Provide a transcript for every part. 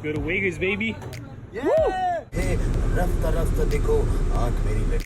go to Vegas, baby. Yeah! Hey, rafta rafta dekho, aankh meri lagi.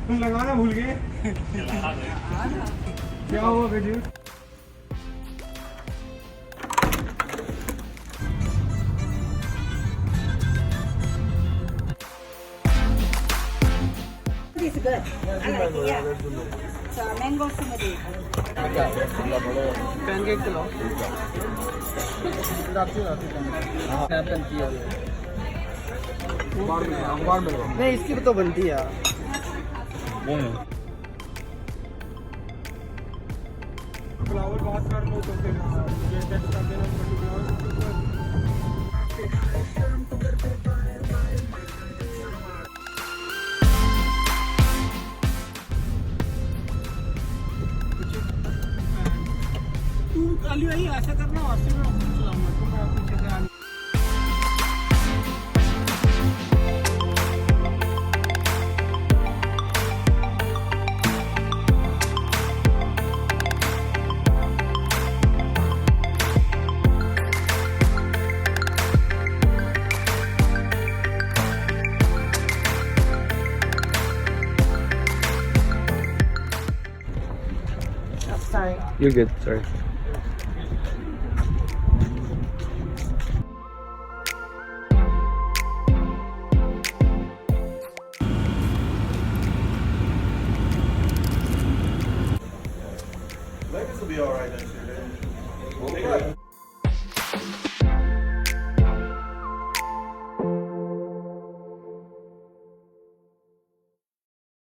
तुम लगाना भूल गए क्या हुआ बेटी This is good. I like it, yeah. So mango smoothie. Pancake खिलाओ नहीं इसकी तो बनती है यार फ्लावर बात कर लो तो फिर ये टेस्ट कर देना तू खाली वही ऐसा करना वास्ते में चलाऊंगा तो मैं पीछे से आने You're good, sorry. Vegas will be alright next year, dude.